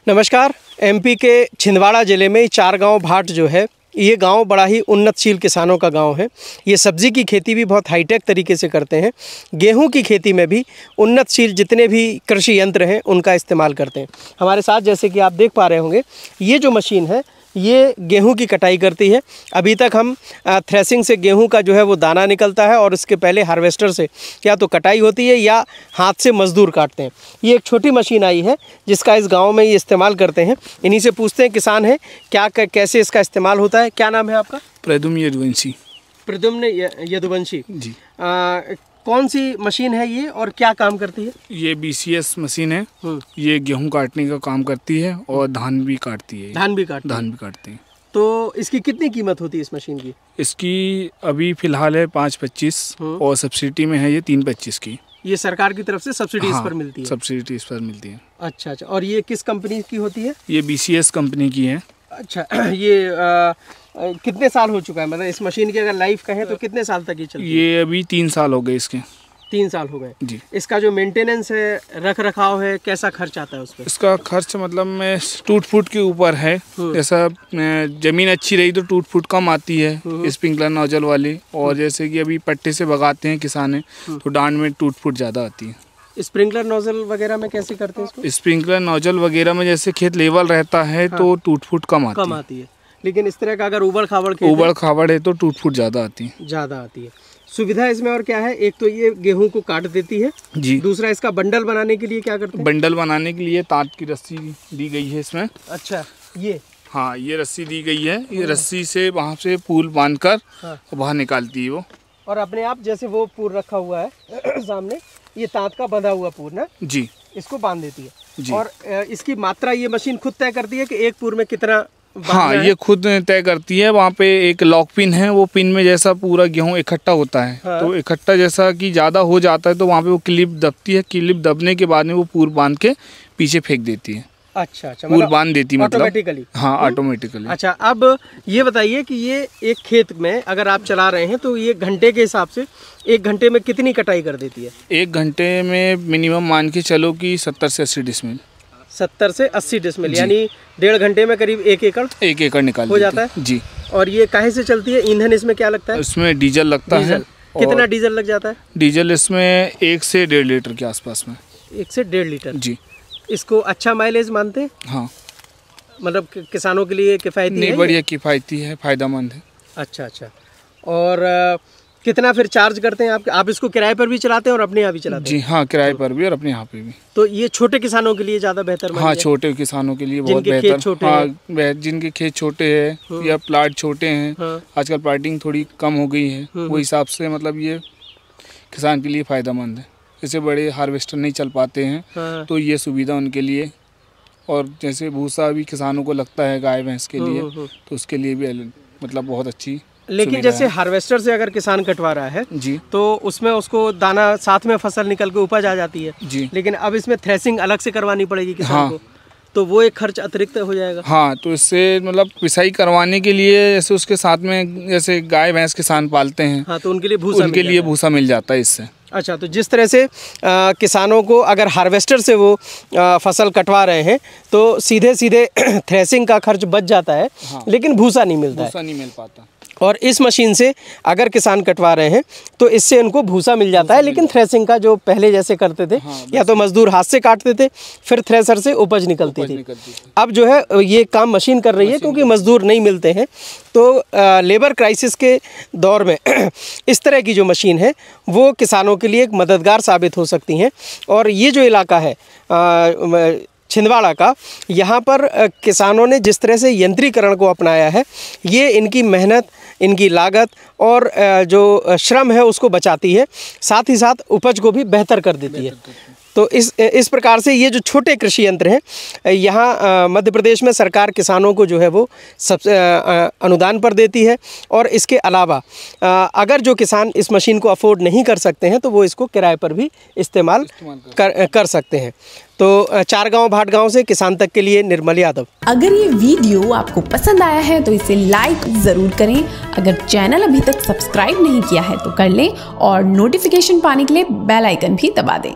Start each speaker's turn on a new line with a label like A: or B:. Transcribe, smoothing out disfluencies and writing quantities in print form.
A: नमस्कार। एमपी के छिंदवाड़ा ज़िले में चारगांव भाट जो है, ये गांव बड़ा ही उन्नतशील किसानों का गांव है। ये सब्ज़ी की खेती भी बहुत हाईटेक तरीके से करते हैं। गेहूं की खेती में भी उन्नतशील जितने भी कृषि यंत्र हैं उनका इस्तेमाल करते हैं। हमारे साथ जैसे कि आप देख पा रहे होंगे, ये जो मशीन है ये गेहूं की कटाई करती है। अभी तक हम थ्रेसिंग से गेहूं का जो है वो दाना निकलता है और उसके पहले हार्वेस्टर से या तो कटाई होती है या हाथ से मज़दूर काटते हैं। ये एक छोटी मशीन आई है जिसका इस गांव में ये इस्तेमाल करते हैं। इन्हीं से पूछते हैं, किसान हैं, क्या कैसे इसका इस्तेमाल होता है। क्या नाम है आपका?
B: प्रद्युम्न यदुवंशी।
A: प्रद्युम्न यदुवंशी
B: जी।
A: कौन सी मशीन है ये और क्या काम करती है?
B: ये BCS मशीन है। ये गेहूं काटने का काम करती है और धान भी काटती है।
A: धान भी काटती है। तो इसकी कितनी कीमत होती है इस मशीन की?
B: इसकी अभी फ़िलहाल है 5,25 और सब्सिडी में है ये 3,25 की।
A: ये सरकार की तरफ से सब्सिडी इस पर मिलती है?
B: सब्सिडी इस पर मिलती है।
A: अच्छा। और ये किस कंपनी की होती है?
B: ये BCS कंपनी की है।
A: अच्छा। ये कितने साल हो चुका है, मतलब इस मशीन की अगर लाइफ कहें तो कितने साल तक ये चलती है?
B: ये अभी 3 साल हो गए इसके।
A: 3 साल हो गए
B: जी।
A: इसका जो मेंटेनेंस है, रख रखाव है, कैसा खर्च आता है उस पर?
B: इसका खर्च मतलब में टूट फूट के ऊपर है। जैसा जमीन अच्छी रही तो टूट फूट कम आती है स्प्रिंकलर नोजल वाली, और जैसे कि अभी पट्टे से भगाते हैं किसान तो डांड में टूट फूट ज़्यादा आती है।
A: स्प्रिंकलर नोजल वगैरह में कैसे करते हैं इसको?
B: स्प्रिंकलर नोजल वगैरह में जैसे खेत लेवल रहता है तो टूट फूट कम आती है।
A: लेकिन इस तरह का अगर उबड़ खाबड़
B: है तो टूट फूट ज़्यादा आती है।
A: सुविधा इसमें और क्या है? एक तो ये गेहूं को काट देती है
B: जी।
A: दूसरा, इसका बंडल बनाने के लिए क्या करते हैं?
B: बंडल बनाने के लिए तांत की रस्सी दी गई है इसमें।
A: अच्छा। ये
B: हाँ, ये रस्सी दी गई है। ये रस्सी से वहाँ से पूल बांधकर बाहर निकालती है वो।
A: और अपने आप जैसे वो पूर रखा हुआ है सामने, ये तांत का बंधा हुआ पूर ना
B: जी, इसको
A: बांध देती है जी। और इसकी मात्रा ये मशीन खुद तय करती है कि एक पूर में कितना?
B: हाँ, ये खुद तय करती है। वहाँ पे एक लॉक पिन है, वो पिन में जैसा पूरा गेहूं इकट्ठा होता है तो इकट्ठा जैसा कि ज़्यादा हो जाता है तो वहाँ पे वो क्लिप दबती है। क्लिप दबने के बाद में वो पूर बांध के पीछे फेंक देती है।
A: अच्छा।
B: पूर बांध देती मतलब
A: ऑटोमेटिकली? हाँ,
B: ऑटोमेटिकली।
A: अच्छा, अब ये बताइए कि ये एक खेत में अगर आप चला रहे हैं तो ये घंटे के हिसाब से 1 घंटे में कितनी कटाई कर देती है?
B: 1 घंटे में मिनिमम मान के चलो कि 70 से 80 डिसमिल।
A: 70 से 80 डिसमिल, यानी 1.5 घंटे में करीब 1 एकड़
B: निकाल
A: हो जाता है जी। और ये काहे से चलती है? ईंधन इसमें क्या लगता है?
B: इसमें डीजल लगता है।
A: कितना डीजल लग जाता है?
B: डीजल इसमें 1 से 1.5 लीटर के आसपास में।
A: 1 से 1.5 लीटर जी।
B: इसको
A: अच्छा माइलेज मानते हैं?
B: हाँ,
A: मतलब किसानों के लिए किफ़ायती है?
B: नहीं, बढ़िया किफ़ायती है, फ़ायदेमंद है।
A: अच्छा। और कितना फिर चार्ज करते हैं आप इसको किराए पर भी चलाते हैं और अपने यहाँ भी चलाते हैं?
B: जी हाँ, किराए पर भी और अपने यहाँ पे भी।
A: तो ये छोटे किसानों के लिए ज़्यादा बेहतर?
B: हाँ, छोटे किसानों के लिए बहुत बेहतर। हाँ, जिनके खेत छोटे हैं या प्लाट छोटे हैं, आजकल प्लाटिंग थोड़ी कम हो गई है, वो हिसाब से मतलब ये किसान के लिए फ़ायदेमंद है। जैसे बड़े हार्वेस्टर नहीं चल पाते हैं तो ये सुविधा उनके लिए। और जैसे भूसा भी किसानों को लगता है गाय भैंस के लिए तो उसके लिए भी मतलब बहुत अच्छी।
A: लेकिन जैसे हार्वेस्टर से अगर किसान कटवा रहा है
B: जी
A: तो उसमें उसको दाना साथ में फसल निकल के उपज आ जाती है
B: जी।
A: लेकिन अब इसमें थ्रेसिंग अलग से करवानी पड़ेगी किसान को, तो वो एक खर्च अतिरिक्त हो जाएगा।
B: हाँ, तो इससे मतलब पिसाई करवाने के लिए जैसे उसके साथ में जैसे गाय भैंस किसान पालते हैं
A: हाँ, तो उनके लिए
B: भूसा मिल जाता है इससे।
A: अच्छा, तो जिस तरह से किसानों को अगर हार्वेस्टर से वो फसल कटवा रहे हैं तो सीधे थ्रेसिंग का खर्च बच जाता है लेकिन भूसा नहीं मिल
B: पाता।
A: और इस मशीन से अगर किसान कटवा रहे हैं तो इससे उनको भूसा मिल जाता है, लेकिन थ्रेसिंग का जो पहले जैसे करते थे या तो मजदूर हाथ से काटते थे फिर थ्रेसर से उपज निकलती थी। अब जो है ये काम मशीन कर रही है क्योंकि मजदूर नहीं मिलते हैं। तो लेबर क्राइसिस के दौर में इस तरह की जो मशीन है वो किसानों के लिए एक मददगार साबित हो सकती हैं। और ये जो इलाका है छिंदवाड़ा का, यहाँ पर किसानों ने जिस तरह से यंत्रीकरण को अपनाया है, ये इनकी मेहनत, इनकी लागत और जो श्रम है उसको बचाती है, साथ ही साथ उपज को भी बेहतर कर देती है। तो इस प्रकार से ये जो छोटे कृषि यंत्र हैं यहाँ मध्य प्रदेश में सरकार किसानों को जो है वो सब अनुदान पर देती है। और इसके अलावा अगर जो किसान इस मशीन को अफोर्ड नहीं कर सकते हैं तो वो इसको किराए पर भी इस्तेमाल कर सकते हैं। तो चारगांव भाट गांव से किसान तक के लिए निर्मल यादव।
C: अगर ये वीडियो आपको पसंद आया है तो इसे लाइक जरूर करें। अगर चैनल अभी तक सब्सक्राइब नहीं किया है तो कर लें और नोटिफिकेशन पाने के लिए बेल आइकन भी दबा दें।